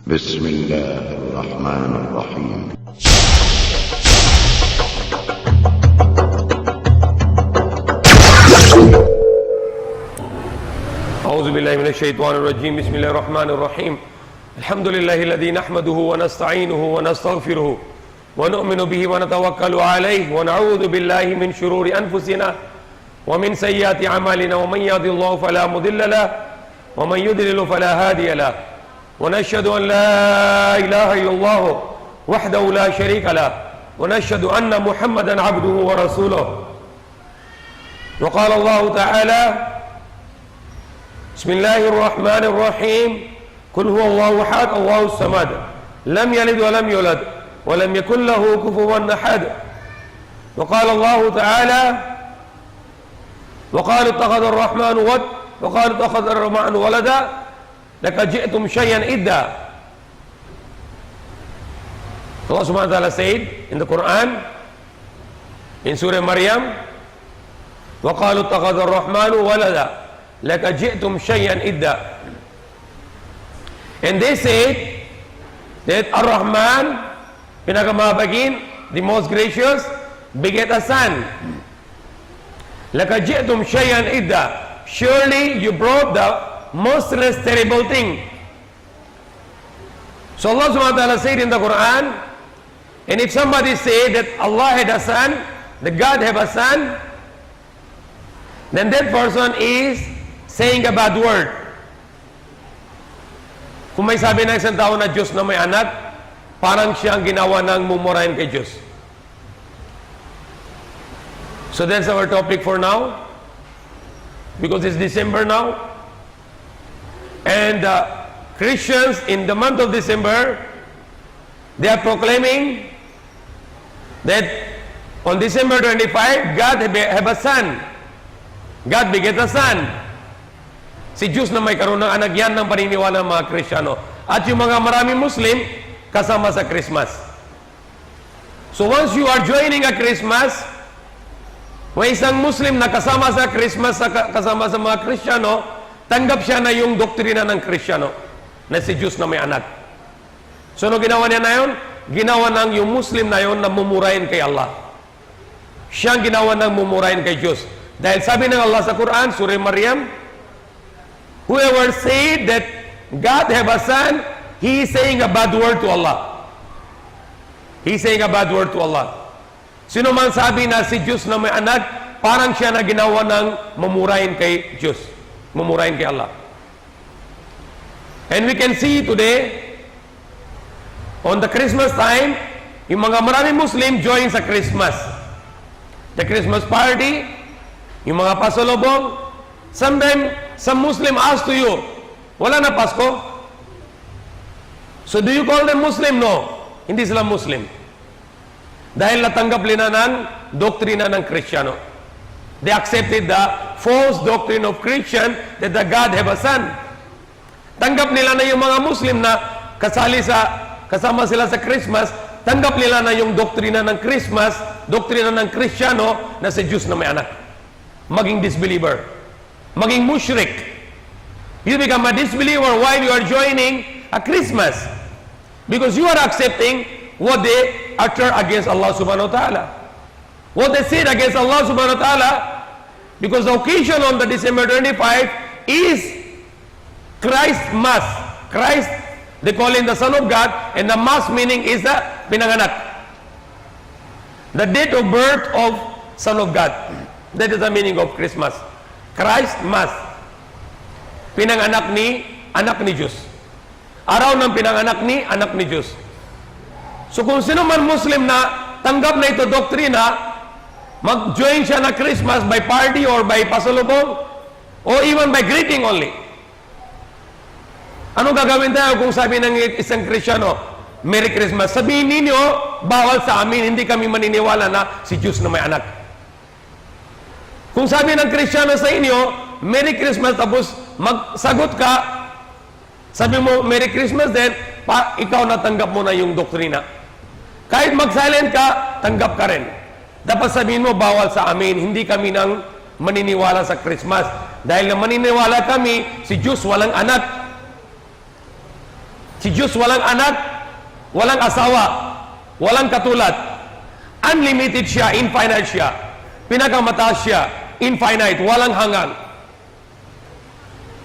بسم الله الرحمن الرحيم. أعوذ بالله من الشيطان الرجيم. بسم الله الرحمن الرحيم. الحمد لله الذي نحمده ونستعينه ونستغفره ونؤمن به ونتوكل عليه ونعوذ بالله من شرور أنفسنا ومن سيئات أعمالنا ومن يهد الله فلا مضل له ومن يضلل فلا هادي له ونشهد أن لا إله إلا الله وحده لا شريك له ونشهد أن محمدا عبده ورسوله. وقال الله تعالى: بسم الله الرحمن الرحيم. قل هو الله أحد الله الصمد لم يلد ولم يولد ولم يكن له كفوا أحد. وقال الله تعالى: وقالوا اتخذ الرحمن ولد وقالوا اتخذ الرحمن ولدا لقد جئتم شيئا إدا. Allah subhanahu wa ta'ala said in the Quran in Surah Maryam, وقالوا اتخذ الرحمن ولدا لقد جئتم شيئا إدا. And they said that Ar-Rahman, pinakamahabagin, the most gracious, beget a son. لقد جئتم شيئا إدا. Surely you brought the most less terrible thing. So Allah subhanahu wa ta'ala said in the Quran, and if somebody say that Allah had a son, that God have a son, then that person is saying a bad word. Kung may sabi ng isang tao na Diyos na may anak, parang siyang ginawa ng mumurahin kay Diyos. So that's our topic for now, because it's December now. And Christians in the month of December, they are proclaiming that on December 25, God have a son. God beget a son. Si Diyos na may karoon ng anak, yan ng paniniwala ng mga Kristiyano. At yung mga maraming Muslim, kasama sa Christmas. So once you are joining a Christmas, may isang Muslim na kasama sa Christmas, kasama sa mga Kristiyano, tanggap siya na yung doktrina ng Kristiyano, na si Diyos na may anak. So ano ginawa niya na yun? Ginawa ng yung Muslim na yun na mumurahin kay Allah. Siyang ginawa ng mumurahin kay Diyos. Dahil sabi ng Allah sa Quran, Surah Maryam, whoever said that God have a son, he is saying a bad word to Allah. He is saying a bad word to Allah. Sino man sabi na si Diyos na may anak, parang siya na ginawa ng mumurahin kay Diyos. Mumurahin kay Allah. And we can see today, on the Christmas time, yung mga maraming Muslim join sa Christmas. The Christmas party, yung mga pasalubong. Sometimes, some Muslim ask to you, wala na Pasko? So do you call them Muslim? No. Hindi sila Muslim. Dahil natanggap nila ng doktrina ng Kristiyano. They accepted the false doctrine of Christian that the God have a son. Tanggap nila na yung mga Muslim na kasama sila sa Christmas, tanggap nila na yung doktrina ng Christmas, doktrina ng Kristiyano na si Diyos na may anak. Maging disbeliever. Maging mushrik. You become a disbeliever while you are joining a Christmas. Because you are accepting what they utter against Allah subhanahu wa ta'ala. What they said against Allah subhanahu wa ta'ala, because the occasion on the December 25 is Christ Mass. Christ, they call him the Son of God, and the Mass meaning is the pinanganak. The date of birth of Son of God. That is the meaning of Christmas. Christ Mass. Pinanganak ni, anak ni Diyos. Araw ng pinanganak ni, anak ni Diyos. So kung sino man Muslim na tanggap na ito doktrina, mag-join siya na Christmas by party or by pasalubong or even by greeting only. Ano gagawin tayo kung sabi ng isang Kristiyano, Merry Christmas? Sabihin ninyo, bawal sa amin, hindi kami maniniwala na si Diyos na may anak. Kung sabi ng Kristiyano sa inyo, Merry Christmas, tapos magsagot ka, sabi mo, Merry Christmas din, ikaw natanggap mo na yung doktrina. Kahit mag-silent ka, tanggap ka rin. Dapat sabihin mo, bawal sa amin, hindi kami nang maniniwala sa Christmas. Dahil na maniniwala kami, si Diyos walang anak. Si Diyos walang anak, walang asawa, walang katulad. Unlimited siya, infinite siya. Pinakamataas siya, infinite, walang hanggang.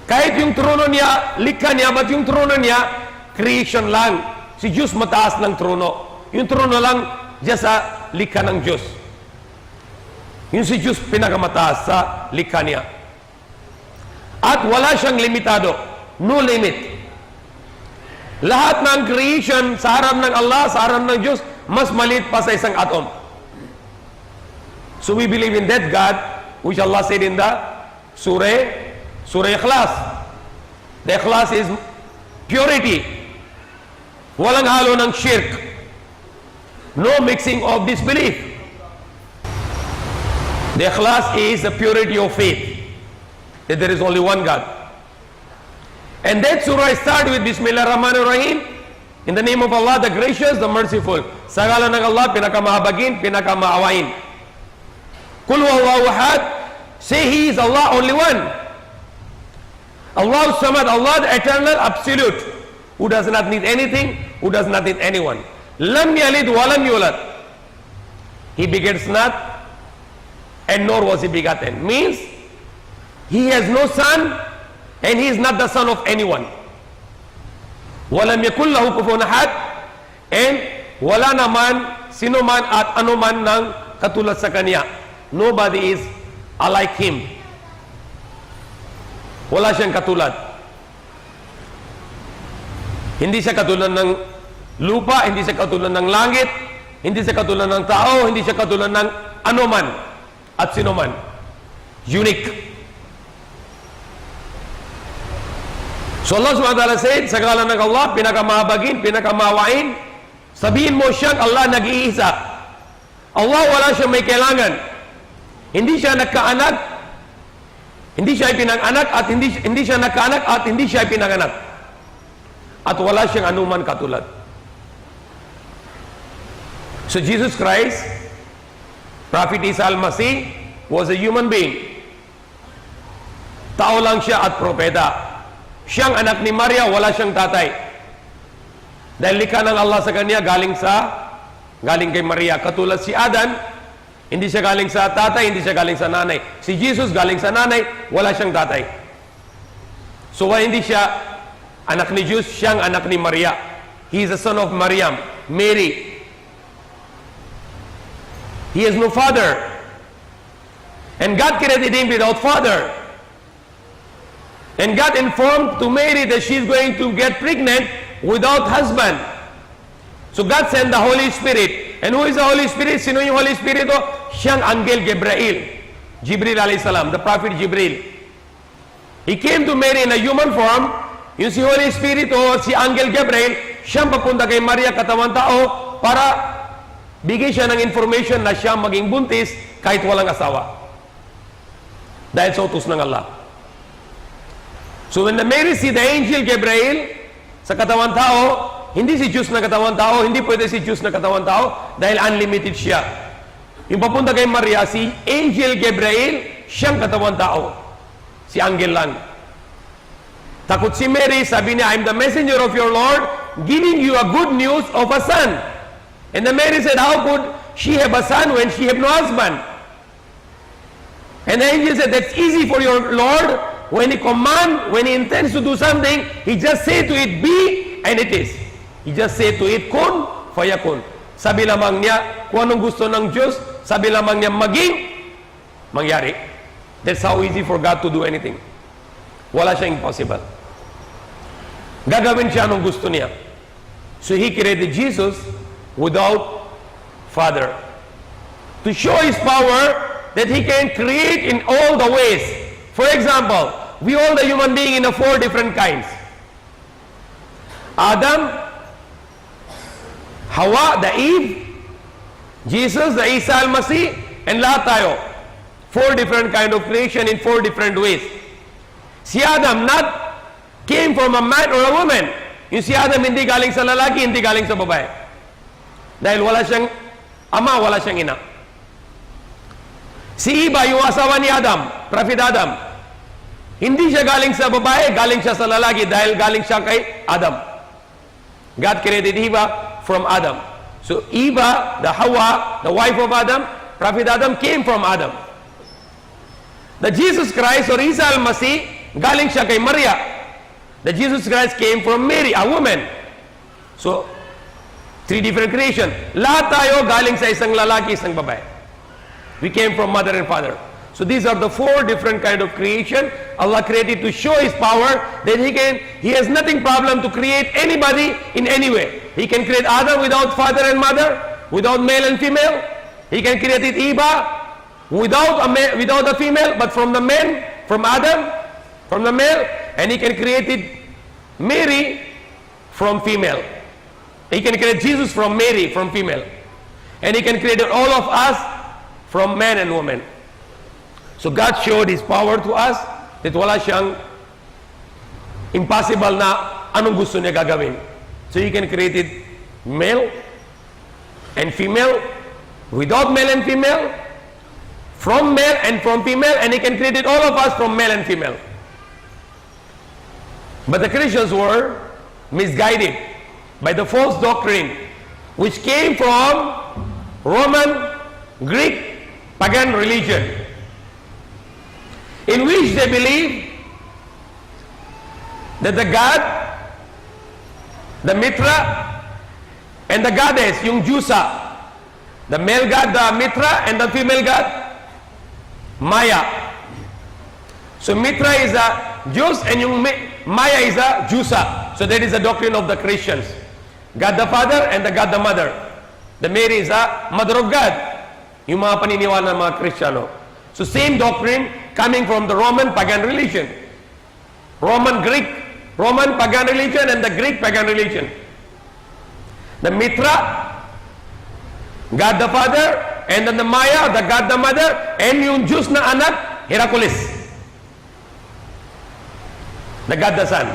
Kahit yung trono niya, likha niya, but yung trono niya, creation lang. Si Diyos mataas ng trono. Yung trono lang, just sa likha ng Diyos. Yung si Diyos pinakamataas sa likha niya. At wala siyang limitado. No limit. Lahat ng creation sa harap ng Allah, sa harap ng Diyos, mas maliit pa sa isang atom. So we believe in that God, which Allah said in the Surah Ikhlas. The Ikhlas is purity. Walang halo ng shirk. No mixing of disbelief. The Ikhlas is the purity of faith. That there is only one God. And that surah starts with Bismillah Rahman Rahim. In the name of Allah, the gracious, the merciful. Sa ngalan ng Allah, pinakamahabagin, pinakamaawain. Kul huwallahu ahad. Say He is Allah, only one. Allah Samad, Allah the eternal, absolute. Who does not need anything, who does not need anyone. Lam yalid walam yulad. He begets not, and nor was He begotten. Means, He has no son, and He is not the son of anyone. Walam yakul lahu kufuwan ahad, and wala naman, sino man at ano man ng katulad sa Kanya. Nobody is alike Him. Wala siyang katulad. Hindi siya katulad ng lupa, hindi siya katulad ng langit, hindi siya katulad ng tao, hindi siya katulad ng ano man at sino man. Unique. So Allah SWT said, sa ngalan ng Allah, pinakamahabagin, pinakamawain, sabihin mo siyang Allah nag-iisa. Allah wala siyang may kailangan. Hindi siya nagkaanak, hindi siya pinanganak, at hindi siya nagkaanak, at hindi siya pinanganak. At wala siyang anuman katulad. So Jesus Christ, Prophet Isa al-Masih, was a human being. Tao lang siya at propeta. Siyang anak ni Maria, wala siyang tatay. Dahil likha ng Allah sa kanya, galing kay Maria. Katulad si Adan, hindi siya galing sa tatay, hindi siya galing sa nanay. Si Jesus galing sa nanay, wala siyang tatay. So hindi siya anak ni Diyos, siyang anak ni Maria. He is the son of Maryam, Mary. He has no father. And God created him without father. And God informed to Mary that she is going to get pregnant without husband. So God sent the Holy Spirit. And who is the Holy Spirit? Sino yung Holy Spirit? Siyang Angel Gabriel. Jibril alayhi salam, the Prophet Jibril. He came to Mary in a human form. Yung si Holy Spirit o si Angel Gabriel, siyang papunta kay Maria, katawan tao, para bigay siya ng information na siya maging buntis kahit walang asawa. Dahil sa utos ng Allah. So when the Mary see the angel Gabriel sa katawan tao, hindi si Diyos na katawan tao, hindi pwede si Diyos na katawan tao dahil unlimited siya. Yung papunta kay Maria, si angel Gabriel, siyang katawan tao. Si angel lang. Takot si Mary, sabi niya, I'm the messenger of your Lord, giving you a good news of a son. And the Mary said, how could she have a son when she have no husband? And the angel said, that's easy for your Lord. When He when He intends to do something, He just say to it, be, and it is. He just say to it, kun, fayakun. Sabi lamang niya, kung anong gusto ng Diyos, sabi lamang niya, maging, mangyari. That's how easy for God to do anything. Wala siyang impossible. Gagawin siya anong gusto niya. So He created Jesus without Father. To show His power that He can create in all the ways. For example, we all the human being in 4 different kinds. Adam, Hawa, the Eve, Jesus, the Isa al-Masih, and lahat tayo. 4 different kind of creation in 4 different ways. Si Adam not came from a man or a woman. Yung si Adam hindi galing sa lalaki, hindi galing sa babae. Dahil wala siyang ama, wala siyang ina. Si Eva, yung asawa ni Adam, Prophet Adam, hindi siya galing sa babae, galing siya sa lalaki dahil galing siya kay Adam. God created Eva from Adam. So Eva, the Hawa, the wife of Adam, Prophet Adam came from Adam. The Jesus Christ or Isa al-Masih, galing siya kay Maria. The Jesus Christ came from Mary, a woman. So, three different creation. Lahat tayo galing sa isang lalaki, isang babae. We came from mother and father. So these are the four different kind of creation Allah created to show His power that He has nothing problem to create anybody in any way. He can create Adam without father and mother, without male and female. He can create it Eva without a female, but from the man, from Adam, from the male, and He can create it Mary from female. He can create Jesus from Mary, from female. And He can create all of us from man and woman. So God showed His power to us that wala siyang impossible na anong gusto niya gagawin. So He can create it male and female, without male and female, from male and from female, and He can create it all of us from male and female. But the Christians were misguided by the false doctrine which came from Roman, Greek, pagan religion, in which they believe that the God, the Mitra, and the goddess, yung Jusa, the male god, the Mitra, and the female god, Maya. So Mitra is a Zeus and yung Maya is a Jusa. So that is the doctrine of the Christians. God the Father and the God the Mother. The Mary is a Mother of God. Yung mga paniniwala ng mga Kristiyano. So same doctrine coming from the Roman pagan religion. Roman pagan religion and the Greek pagan religion. The Mitra, God the Father, and then the Maya, the God the Mother, and yung Zeus na anak, Hercules, the God the Son.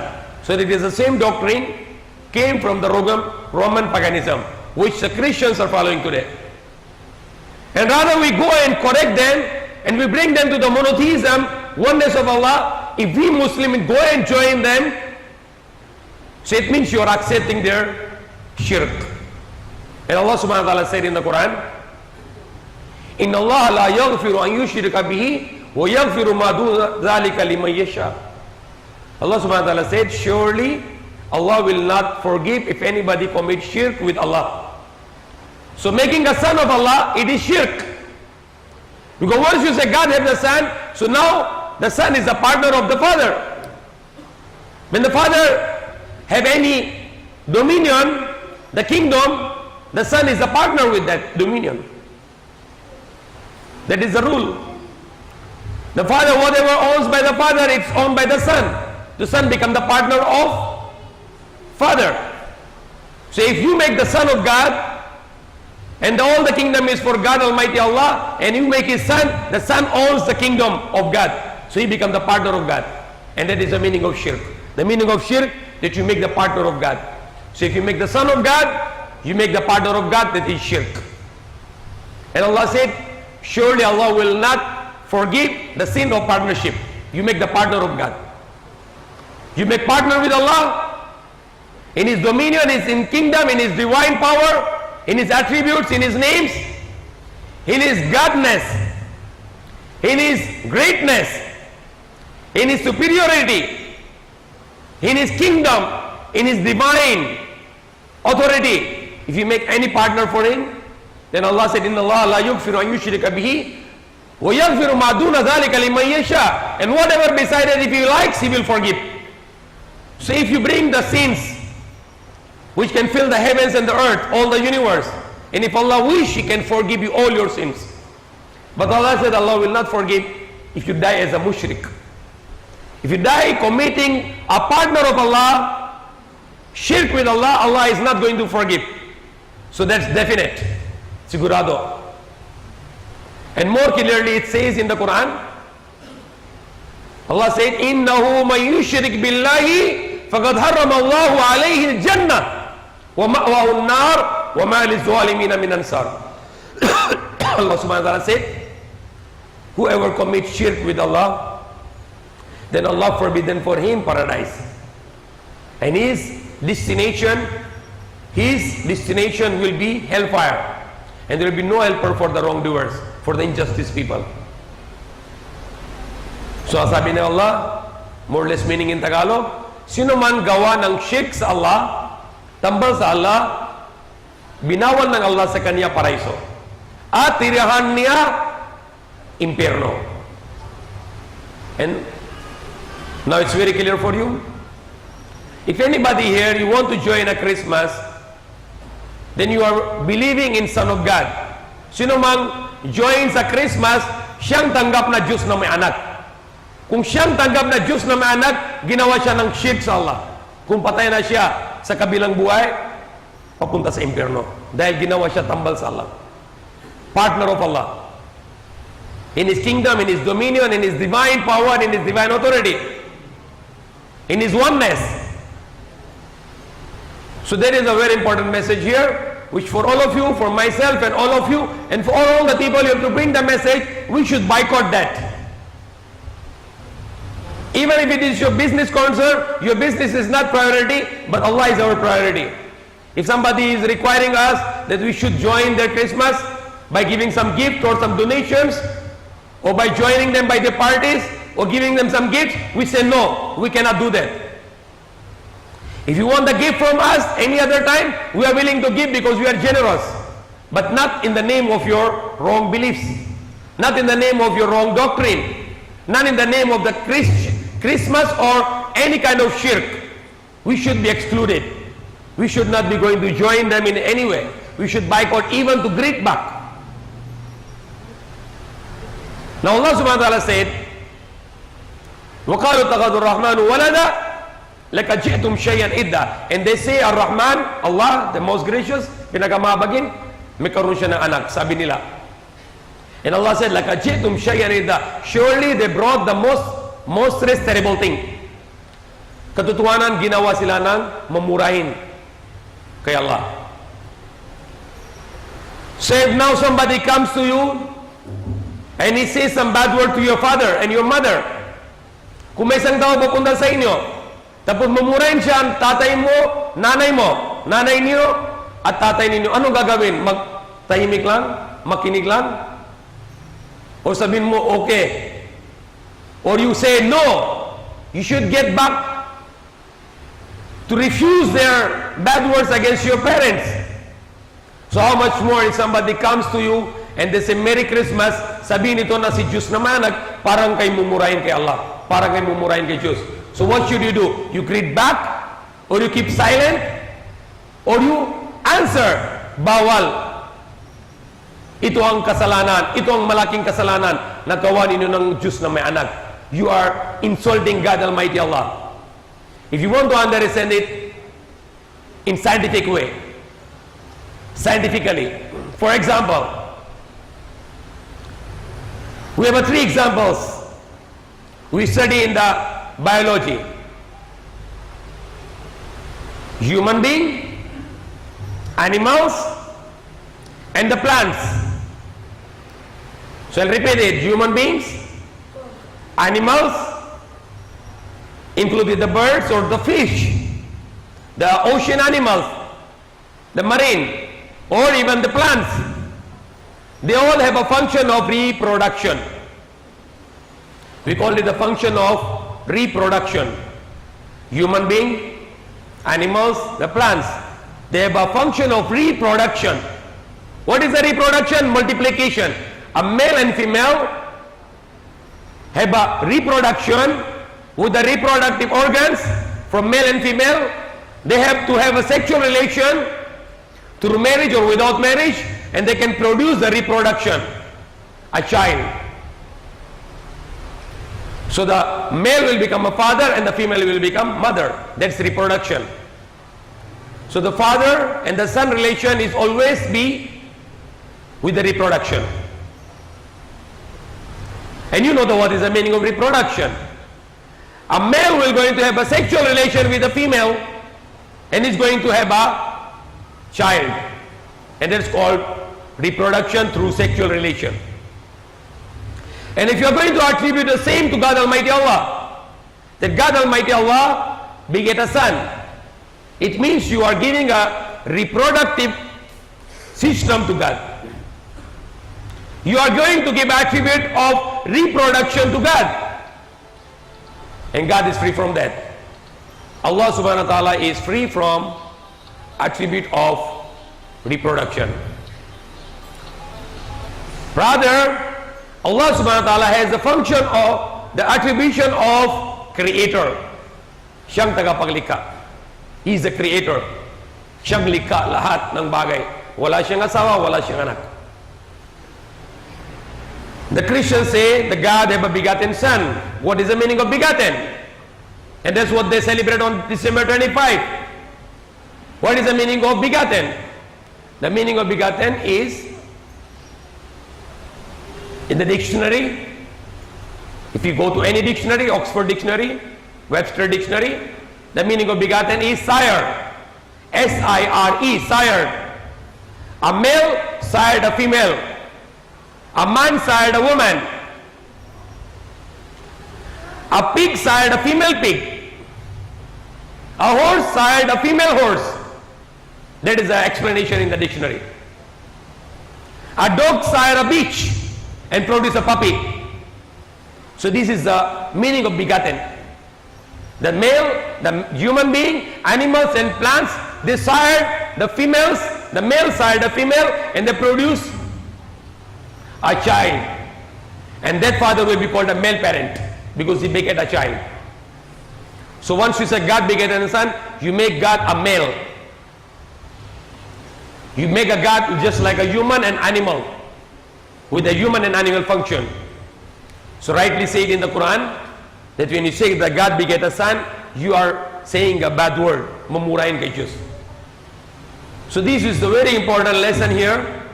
So it is the same doctrine came from the Roman paganism, which the Christians are following today. And rather we go and correct them and we bring them to the monotheism, oneness of Allah. If we Muslims go and join them, so it means you are accepting their shirk. And Allah subhanahu wa ta'ala said in the Quran, Inna Allah la yaghfiru an yushrika bihi wa yaghfiru ma duna dhalika liman yasha. Allah subhanahu wa ta'ala said, surely Allah will not forgive if anybody commits shirk with Allah. So making a son of Allah, it is shirk. Because once you say God has the son, so now the son is a partner of the father. When the father have any dominion, the kingdom, the son is a partner with that dominion. That is the rule. The father, whatever owns by the father, it's owned by the son. The son become the partner of father. So if you make the son of God, and all the kingdom is for God Almighty Allah, and you make His son, the son owns the kingdom of God. So he becomes the partner of God. And that is the meaning of shirk. The meaning of shirk, that you make the partner of God. So if you make the son of God, you make the partner of God, that is shirk. And Allah said, surely Allah will not forgive the sin of partnership. You make the partner of God. You make partner with Allah in His dominion, in His kingdom, in His divine power, in His attributes, in His names, in His godness, in His greatness, in His superiority, in His kingdom, in His divine authority. If you make any partner for Him, then Allah said, Inna Allah la yughfiru an yushrika bihi wa yaghfiru ma duna dhalika liman yasha. And whatever beside it, if He likes, He will forgive. So if you bring the sins which can fill the heavens and the earth, all the universe, and if Allah wish, He can forgive you all your sins. But Allah said Allah will not forgive if you die as a mushrik. If you die committing a partner of Allah, shirk with Allah, Allah is not going to forgive. So that's definite. Sigurado. And more clearly it says in the Quran, Allah said, إِنَّهُ مَنْ يُشْرِكْ بِاللَّهِ فَقَدْ حَرَّمَ اللَّهُ عَلَيْهِ الْجَنَّةِ وَمَأْوَاهُ النَّارُ وَمَا لِلظَّالِمِينَ مِنْ أَنصَارٍ. Allah subhanahu wa ta'ala said, whoever commits shirk with Allah, then Allah forbidden for him paradise. And his destination his destination will be hellfire. And there will be no helper for the wrongdoers, for the injustice people. So sabi ni Allah, more or less meaning in Tagalog, sino man gawa ng shirk sa Allah, tambal sa Allah, binawan ng Allah sa kanya paraiso. At tirahan niya, impyerno. And now it's very clear for you. If anybody here, you want to join a Christmas, then you are believing in Son of God. Sino man join sa Christmas, siyang tanggap na Diyos na may anak. Kung siyang tanggap na Diyos na may anak, ginawa siya ng shirk sa Allah. Kung patay na siya sa kabilang buhay, papunta sa impyerno. Dahil ginawa siya tambal sa Allah. Partner of Allah. In His kingdom, in His dominion, in His divine power, in His divine authority. In His oneness. So there is a very important message here, which for all of you, for myself and all of you, and for all the people you have to bring the message, we should boycott that. Even if it is your business concern, your business is not priority, but Allah is our priority. If somebody is requiring us that we should join their Christmas by giving some gift or some donations, or by joining them by the parties, or giving them some gifts, we say no, we cannot do that. If you want the gift from us any other time, we are willing to give because we are generous. But not in the name of your wrong beliefs. Not in the name of your wrong doctrine. Not in the name of the Christmas or any kind of shirk. We should be excluded. We should not be going to join them in any way. We should boycott even to greet back. Now Allah subhanahu wa ta'ala said, وَقَالُوا اتَّخَذُوا الرَّحْمَنُ وَلَدًا لَكَدْ جِئْتُمْ شَيْئًا إِدًّا. And they say, Ar-Rahman, Allah, the most gracious, pinakamabagin, may karoon siya ng anak, sabi nila. And Allah said, لَكَدْ جِئْتُمْ شَيْئًا إِدًّا. Surely they brought the most terrible thing. Katotohanan, ginawa sila ng mamurahin kay Allah. So if now somebody comes to you and he says some bad word to your father and your mother, kung may isang tao pupunta sa inyo, tapos mamurahin siya ang tatay mo, nanay niyo, at tatay ninyo, anong gagawin? Magtahimik lang? Makinig lang? O sabihin mo, okay. Or you say, no, you should get back to refuse their bad words against your parents. So how much more if somebody comes to you and they say, Merry Christmas, sabihin ito na si Diyos na manag, parang kay mumurahin kay Allah. Parang kay mumurahin kay Diyos. So what should you do? You greet back? Or you keep silent? Or you answer? Bawal. Ito ang kasalanan. Ito ang malaking kasalanan na gawa ninyo ng Diyos na may anak. You are insulting God Almighty Allah. If you want to understand it in scientific way, scientifically, for example, we have 3 examples we study in the biology. Human being, animals, and the plants. So I'll repeat it. Human beings, animals, including the birds or the fish, the ocean animals, the marine, or even the plants. They all have a function of reproduction. We call it the function of reproduction. Human being, animals, the plants, they have a function of reproduction. What is the reproduction? Multiplication. A male and female have a reproduction with the reproductive organs from male and female. They have to have a sexual relation through marriage or without marriage, and they can produce the reproduction, a child. So the male will become a father and the female will become mother. That's reproduction. So the father and the son relation is always be with the reproduction. And you know what is the meaning of reproduction. A male will going to have a sexual relation with a female and is going to have a child. And that's called reproduction through sexual relation. And if you are going to attribute the same to God Almighty Allah, that God Almighty Allah beget a son, It means you are giving a reproductive system to God. You are going to give attribute of reproduction to God. And God is free from that. Allah subhanahu wa ta'ala is free from attribute of reproduction. Rather, Allah subhanahu wa ta'ala has the function of the attribution of creator. Siyang tagapaglikha. He is the creator. Siyang likha lahat ng bagay. Wala siyang asawa, wala siyang anak. The Christians say the God have a begotten son. What is the meaning of begotten? And that's what they celebrate on December 25. What is the meaning of begotten? The meaning of begotten is, in the dictionary, if you go to any dictionary, Oxford Dictionary, Webster Dictionary, the meaning of begotten is sire. S-I-R-E, sire. A male sired a female. A man sired a woman. A pig sired a female pig. A horse sired a female horse. That is the explanation in the dictionary. A dog sired a bitch and produced a puppy. So this is the meaning of begotten. The male, the human being, animals and plants, they sire the females, the male sire the female, and they produce a child. And that father will be called a male parent because he begat a child. So once you say God begat a son, you make God a male. You make a God just like a human and animal, with a human and animal function. So rightly said in the Quran that when you say that God begat a son, you are saying a bad word. Mamurain kay Diyos. So this is the very important lesson here.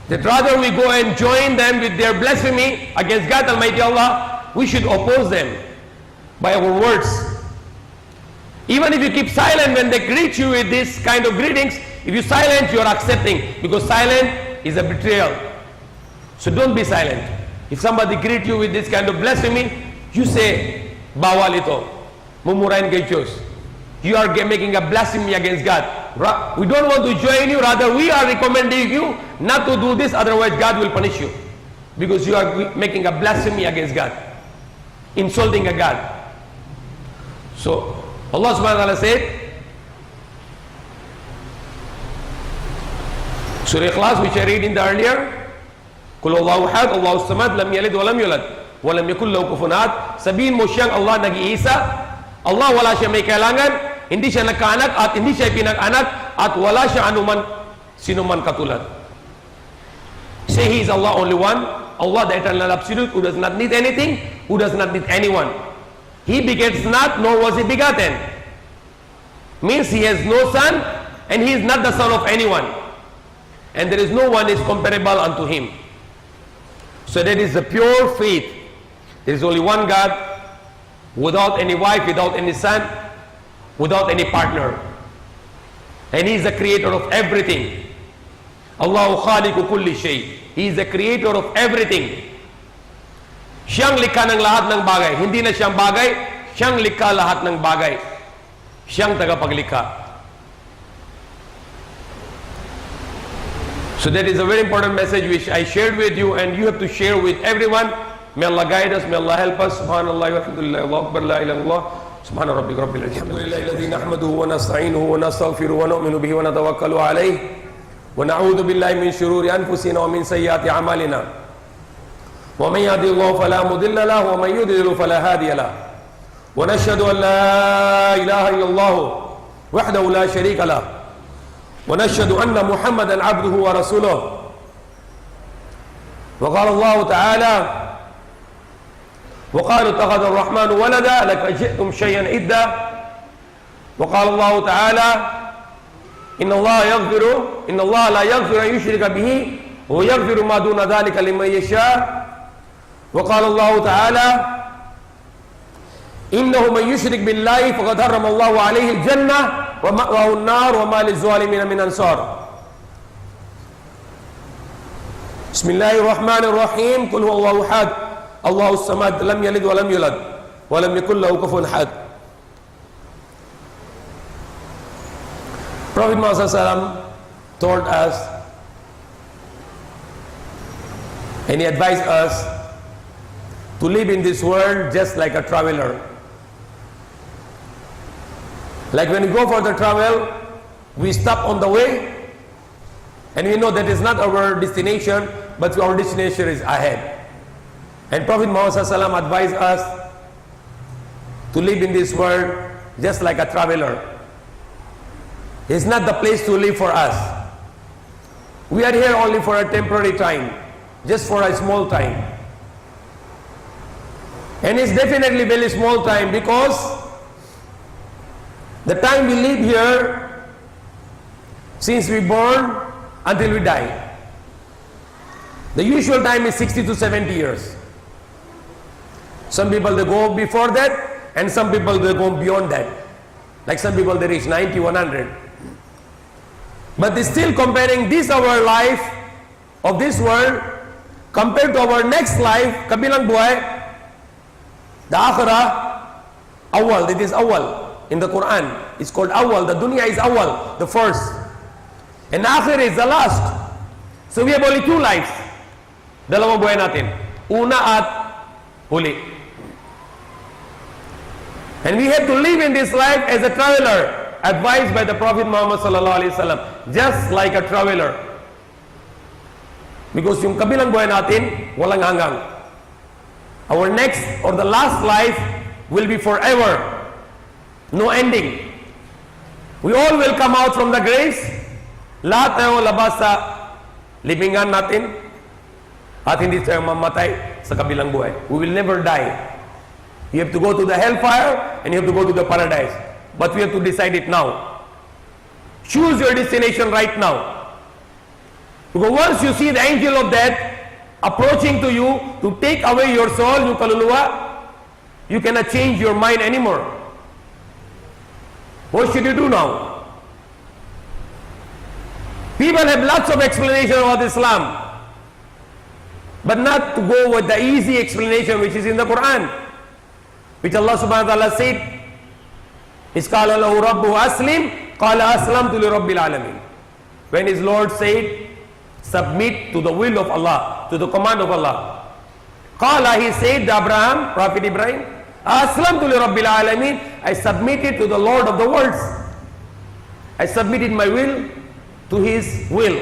That rather we go and join them with their blasphemy against God Almighty Allah, we should oppose them by our words. Even if you keep silent when they greet you with this kind of greetings, if you silent, you are accepting, because silent is a betrayal. So don't be silent. If somebody greet you with this kind of blasphemy, you say, bawal ito, mumurahin kay Diyos. You are making a blasphemy against God. We don't want to join you, rather we are recommending you not to do this, otherwise God will punish you. Because you are making a blasphemy against God. Insulting a God. So, Allah subhanahu wa ta'ala said, Surah Ikhlas, which I read in the earlier, Qul Allahu ahad, Allahu samad, lam yalid wa lam yulad, wa lam yakul lahu kufuwan ahad. Sabihin mo siyang Allah nag-iisa, Allah wala siya may kailangan, hindi siya nagkaanak at hindi siya pinag-anak at wala siya anuman sinuman katulad. Say He is Allah only one, Allah the eternal absolute, who does not need anything, who does not need anyone. He begets not, nor was He begotten. Means He has no son and He is not the son of anyone. And there is no one is comparable unto Him. So that is the pure faith. There is only one God, without any wife, without any son, without any partner. And He is the creator of everything. Allahu khaliqu kulli shay. He is the creator of everything. Siyang likha ng lahat ng bagay. Hindi na siyang bagay, siyang likha lahat ng bagay. Siyang tagapaglikha. So that is a very important message which I shared with you, and you have to share with everyone. May Allah guide us, may Allah help us. Subhanallah wa alhamdulillah, Allahu akbar, la ilaha illallah. Subhana rabbika rabbil izzati amma yasifun. Alladhi nahmaduhu wa nasta'inuhu wa nastaghfiruhu wa nu'minu bihi wa natawakkalu alayhi wa na'udhu billahi min shururi anfusina wa min sayyiati a'malina. Wa man yahdihillahu fala mudilla lahu wa man yudlil fala hadiya lahu. Wa nashhadu an la ilaha illallah wahdahu la sharika lahu. ونشهد أن محمدا عبده ورسوله. وقال الله تعالى وقالوا اتخذ الرحمن ولدا لقد جئتم شيئا عدا. وقال الله تعالى إن الله لا يغفر أن يشرك به ويغفر ما دون ذلك لمن يشاء. وقال الله تعالى إنه من يشرك بالله فقد حرم الله عليه الجنة ومأواه النار وما للظالمين من أنصار. بسم الله الرحمن الرحيم. قل هو الله أحد الله الصمد لم يلد ولم يولد ولم يكن له كفوا أحد. Prophet Muhammad SAW told us, and he advised us to live in this world just like a traveler. Like when we go for the travel, we stop on the way, and we know that is not our destination, but our destination is ahead. And Prophet Muhammad SAW advised us to live in this world just like a traveler. It's not the place to live for us. We are here only for a temporary time, just for a small time. And it's definitely very small time, because the time we live here, since we born until we die, the usual time is 60 to 70 years. Some people they go before that, and some people they go beyond that. Like some people they reach 90, 100. But they still comparing this our life of this world compared to our next life, kabilang buhay, the akhirah, awal, it is awal in the Quran. It's called awal. The dunya is awal, the first. And akhir is the last. So we have only two lives. Dalawang buhay natin. Una at huli. And we have to live in this life as a traveler, advised by the Prophet Muhammad sallallahu alaihi wasallam, just like a traveler. Because yung kabilang buhay natin, walang hanggang. Our next or the last life will be forever. No ending. We all will come out from the graves. Lahat tayo labas sa libingan natin at hindi tayo mamatay sa kabilang buhay. We will never die. You have to go to the hellfire and you have to go to the paradise. But we have to decide it now. Choose your destination right now. Because once you see the angel of death approaching to you to take away your soul, yung kaluluwa, you cannot change your mind anymore. What should you do now? People have lots of explanation about Islam, but not to go with the easy explanation which is in the Quran, which Allah subhanahu wa ta'ala said, is qala lahu rabbuhu aslim, qala aslamtu li rabbil alamin. When his Lord said, submit to the will of Allah, to the command of Allah. Qala, he said to Abraham, Prophet Ibrahim, aslamtu li rabbil alamin, I submitted to the Lord of the worlds. I submitted my will to his will.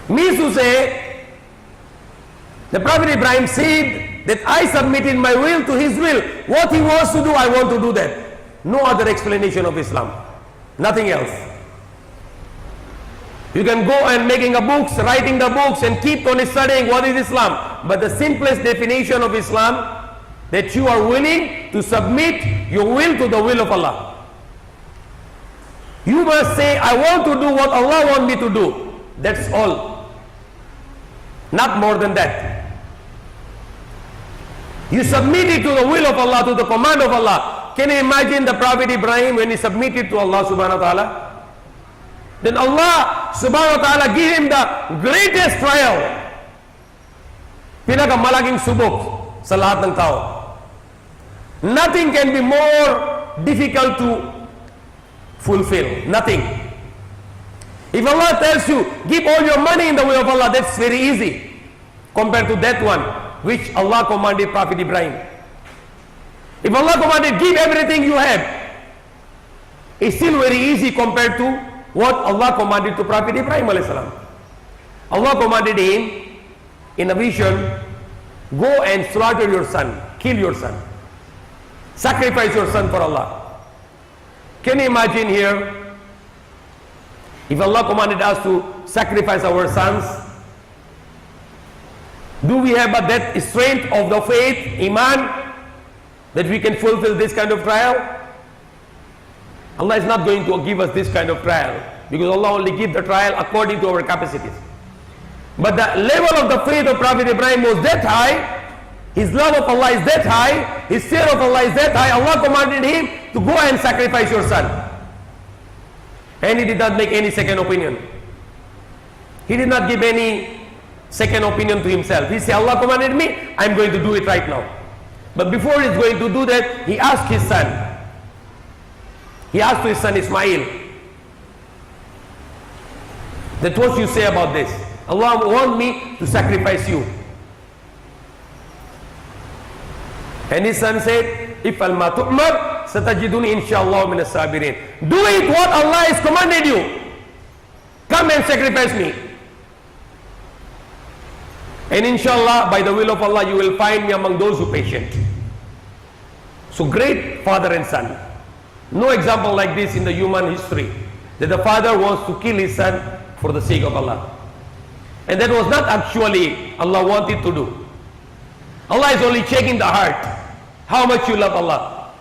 Means to say, the Prophet Ibrahim said that I submitted my will to his will. What he wants to do, I want to do that. No other explanation of Islam. Nothing else. You can go and making a books, writing the books and keep on studying what is Islam. But the simplest definition of Islam, that you are willing to submit your will to the will of Allah. You must say, I want to do what Allah wants me to do. That's all. Not more than that. You submit it to the will of Allah, to the command of Allah. Can you imagine the Prophet Ibrahim when he submitted to Allah subhanahu wa ta'ala? Then Allah subhanahu wa ta'ala gave him the greatest trial. Pinakamalaking subok sa lahat ng tao. Nothing can be more difficult to fulfill. Nothing. If Allah tells you, give all your money in the way of Allah, that's very easy compared to that one which Allah commanded Prophet Ibrahim. If Allah commanded, give everything you have, it's still very easy compared to what Allah commanded to Prophet Ibrahim alayhi salam. Allah commanded him in a vision, go and slaughter your son, kill your son, sacrifice your son for Allah. Can you imagine here, if Allah commanded us to sacrifice our sons, do we have that strength of the faith, iman, that we can fulfill this kind of trial? Allah is not going to give us this kind of trial, because Allah only gives the trial according to our capacities. But the level of the faith of Prophet Ibrahim was that high, his love of Allah is that high, his fear of Allah is that high, Allah commanded him to go and sacrifice your son. And he did not make any second opinion. He did not give any second opinion to himself. He said, Allah commanded me, I am going to do it right now. But before he's going to do that, he asked his son. He asked to his son Ismail, That's what you say about this. Allah want me to sacrifice you. And his son said, If'al ma tu'mar, satajiduni inshallah min as-sabirin. Do it what Allah has commanded you. Come and sacrifice me. And inshallah, by the will of Allah, you will find me among those who are patient. So great father and son. No example like this in the human history, that the father wants to kill his son for the sake of Allah. And that was not actually Allah wanted to do. Allah is only checking the heart, how much you love Allah.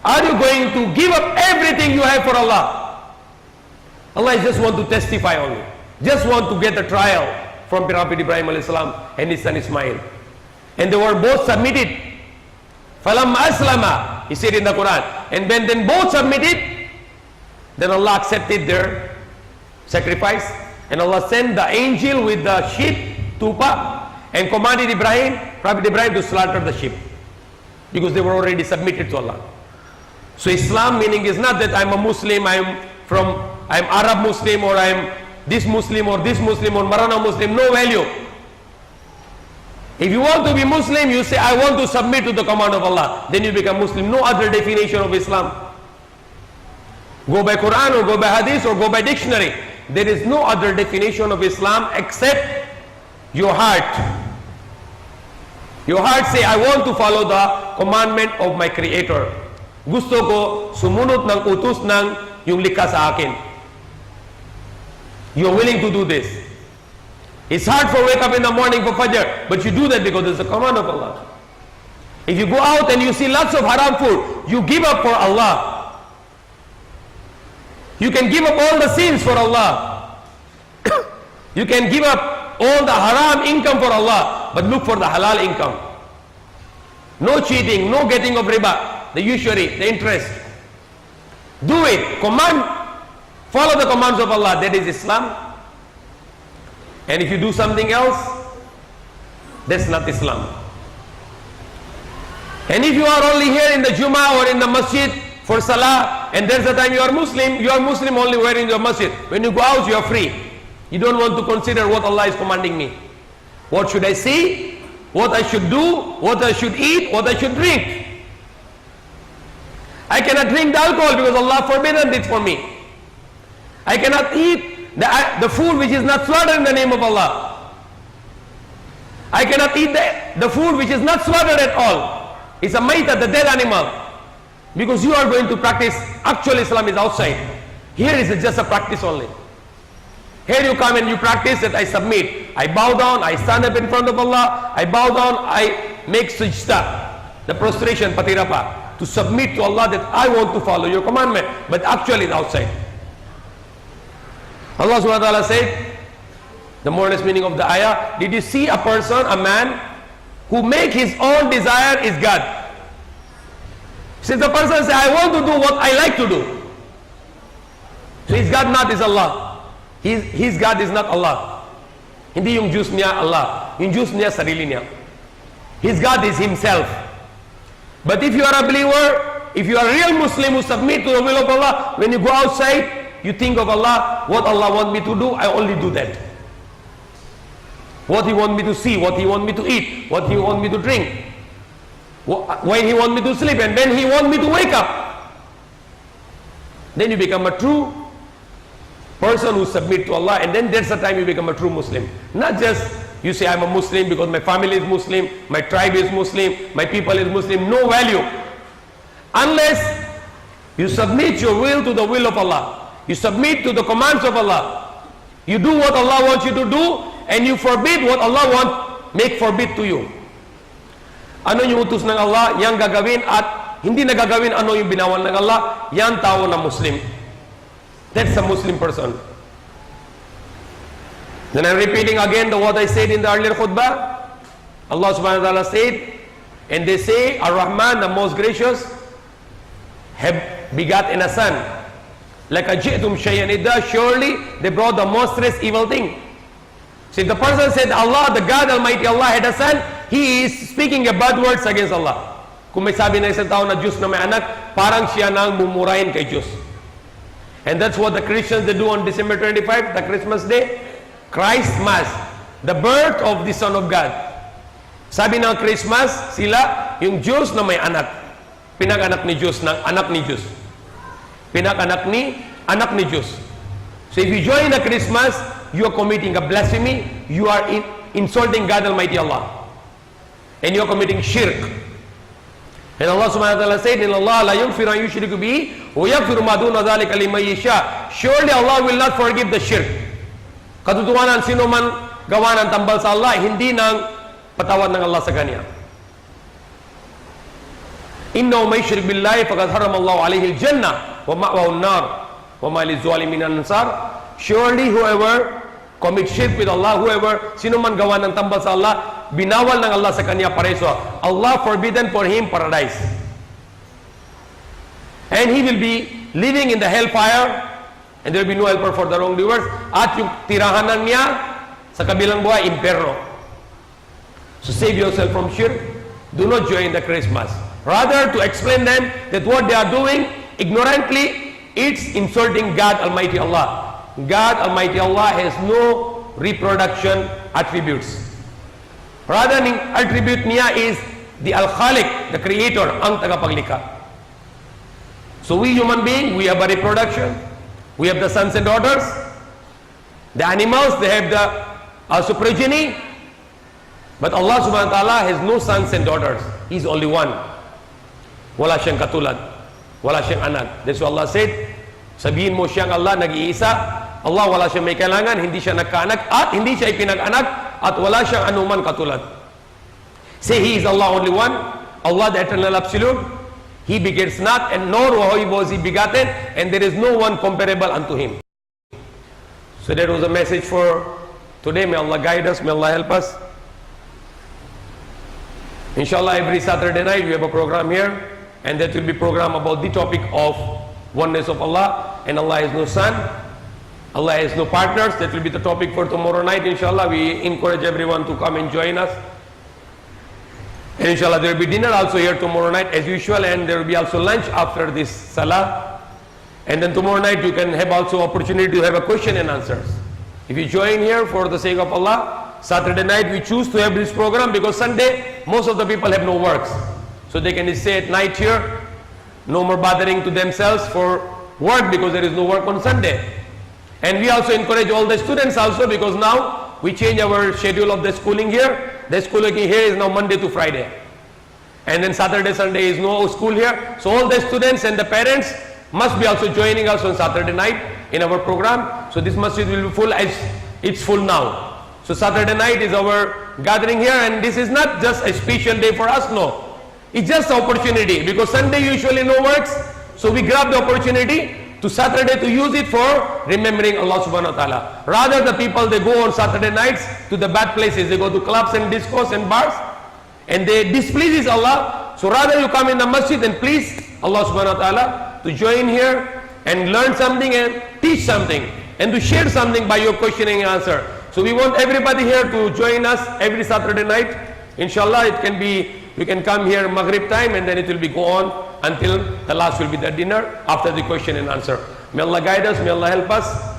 Are you going to give up everything you have for Allah? Allah just want to testify only, just want to get a trial from Prophet Ibrahim alayhi salam and his son Ismail. And they were both submitted. Falamma aslama, he said in the Quran. And when then both submitted, then Allah accepted their sacrifice. And Allah sent the angel with the sheep, tupa, and commanded Prophet Ibrahim to slaughter the sheep. Because they were already submitted to Allah. So Islam meaning is not that I'm a Muslim, I'm Arab Muslim, or I'm this Muslim or Marana Muslim. No value. If you want to be Muslim, you say, I want to submit to the command of Allah. Then you become Muslim. No other definition of Islam. Go by Quran or go by Hadith or go by dictionary. There is no other definition of Islam except your heart. Your heart say, I want to follow the commandment of my Creator. Gusto ko sumunod ng utos ng yung likha sa akin. You are willing to do this. It's hard for wake up in the morning for Fajr, but you do that because it's a command of Allah. If you go out and you see lots of haram food, you give up for Allah. You can give up all the sins for Allah. You can give up all the haram income for Allah, but look for the halal income. No cheating, no getting of riba, the usury, the interest. Do it. Follow the commands of Allah. That is Islam. And if you do something else, that's not Islam. And if you are only here in the Jummah or in the masjid for Salah, and there's a time you are Muslim only wearing your masjid. When you go out, you are free. You don't want to consider what Allah is commanding me. What should I see? What I should do? What I should eat? What I should drink? I cannot drink the alcohol because Allah forbidden it for me. I cannot eat the food which is not slaughtered in the name of Allah. I cannot eat the food which is not slaughtered at all. It's a maita, the dead animal. Because you are going to practice, actual Islam is outside. Here is just a practice only. Here you come and you practice that I submit. I bow down, I stand up in front of Allah, I bow down, I make sajda, the prostration, patirapa, to submit to Allah that I want to follow your commandment. But actually it's outside. Allah subhanahu wa ta'ala said, the moralist meaning of the ayah, did you see a person, a man, who make his own desire is God? Since the person says, I want to do what I like to do. So his God not is Allah. His God is not Allah. Hindi yung Diyos niya Allah. Yung Diyos niya sarili niya. His God is himself. But if you are a believer, if you are a real Muslim who submit to the will of Allah, when you go outside, you think of Allah, what Allah want me to do, I only do that. What He want me to see, what He want me to eat, what He want me to drink, when He want me to sleep, and when He want me to wake up. Then you become a true person who submit to Allah, and then that's the time you become a true Muslim. Not just you say I'm a Muslim because my family is Muslim, my tribe is Muslim, my people is Muslim. No value. Unless you submit your will to the will of Allah. You submit to the commands of Allah. You do what Allah wants you to do, and you forbid what Allah make forbid to you. Ano yung utos ng Allah? Yang gagawin at hindi na gagawin ano yung binawan ng Allah, yan tao na Muslim. That's a Muslim person. Then I'm repeating again what I said in the earlier khutbah. Allah subhanahu wa ta'ala said, and they say, Ar-Rahman, the most gracious, have begotten a son. Like a ji'tum shay'an idda, surely they brought the monstrous evil thing. So if the person said Allah, the God Almighty Allah had a son, he is speaking a bad words against Allah. Kung may sabi na isang tao na Diyos na may anak, parang siya nang mumurahin kay Diyos. And that's what the Christians they do on December 25, the Christmas day. Christ Mass, the birth of the Son of God. Sabi ng Christmas, sila yung Diyos na may anak. Pinag-anak ni Diyos ng anak ni Diyos. Pinag-anak ni anak ni Diyos. So if you join the Christmas, you are committing a blasphemy. You are insulting God Almighty Allah. And you are committing shirk. And Allah subhanahu wa ta'ala said, "Inna Allah la yaghfiru an yushriku bihi wa yaghfiru ma duna dhalika liman yasha." Surely Allah will not forgive the shirk. Katotohanan, sino man gawa ng tambal sa Allah, hindi nang patawad ng Allah sa kanya. Innahu may shirk billahi faqad harama Allah alayhi al-jannah wa ma'wahu an-nar wa ma lizalimin ansar. Surely whoever commit shirk with Allah, whoever, sino man gawa ng tambal sa Allah, binawal ng Allah sa kanya pareso. Allah forbidden for him paradise. And he will be living in the hellfire, and there will be no helper for the wrongdoers. At yung tirahanan niya sa kabilang buhay, imperno. So save yourself from shirk. Do not join the Christmas. Rather, to explain them that what they are doing ignorantly, it's insulting God Almighty Allah. God Almighty Allah has no reproduction attributes. Rather, ang attribute niya is the Al-Khaliq, the Creator, ang tagapaglikha. So we human beings, we have a reproduction. We have the sons and daughters. The animals, they have the progeny. But Allah subhanahu wa ta'ala has no sons and daughters. He's only one. Wala siyang katulad. Wala siyang anak. That's why Allah said, sabihin mo siyang Allah, nag-iisa. Allah wala siyang may kailangan, hindi siya nagkaanak, at hindi siya ipinag-anak, at wala siyang anuman katulad. Say He is Allah only one, Allah the eternal absolute. He begets not, and nor was He begotten, and there is no one comparable unto Him. So that was a message for today. May Allah guide us, may Allah help us. Inshallah, every Saturday night we have a program here, and that will be program about the topic of oneness of Allah, and Allah has no son, Allah has no partners. That will be the topic for tomorrow night. Inshallah, we encourage everyone to come and join us. And inshallah, there will be dinner also here tomorrow night as usual, and there will be also lunch after this salah. And then tomorrow night you can have also opportunity to have a question and answers. If you join here for the sake of Allah, Saturday night we choose to have this program because Sunday most of the people have no works. So they can stay at night here, no more bothering to themselves for work because there is no work on Sunday. And we also encourage all the students also, because now we change our schedule of the schooling here. The schooling here is now Monday to Friday. And then Saturday, Sunday is no school here. So all the students and the parents must be also joining us on Saturday night in our program. So this masjid will be full as it's full now. So Saturday night is our gathering here, and this is not just a special day for us, no. It's just an opportunity, because Sunday usually no works. So we grab the opportunity to Saturday to use it for remembering Allah subhanahu wa ta'ala. Rather, the people, they go on Saturday nights to the bad places. They go to clubs and discos and bars, and they displeases Allah. So rather you come in the masjid and please Allah subhanahu wa ta'ala to join here and learn something and teach something and to share something by your questioning and answer. So we want everybody here to join us every Saturday night. Inshallah, it can be, you can come here Maghrib time, and then it will be go on until the last will be the dinner after the question and answer. May Allah guide us, may Allah help us.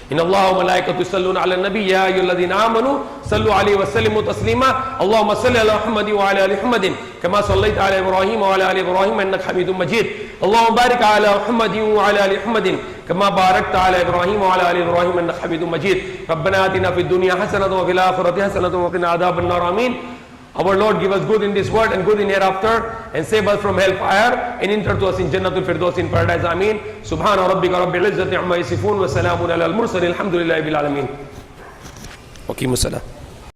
إن الله وملائكته يصلون على النبي يا أيها الذين آمنوا صلوا عليه وسلموا تسليما اللهم صل على محمد وعلى آل محمد كما صليت على إبراهيم وعلى آل إبراهيم إنك حميد مجيد اللهم بارك على محمد وعلى آل محمد كما باركت على إبراهيم وعلى آل إبراهيم إنك حميد مجيد ربنا آتنا في الدنيا حسنة وفي الآخرة حسنة وقنا عذاب النار آمين. Our Lord, give us good in this world and good in hereafter, and save us from hellfire, and enter to us in Jannatul Firdaus in paradise. Ameen. Subhana rabbika rabbil izzati amma yasifun wa salamun ala al-mursalin. Alhamdulillahi bil alamin. Waqimus salam.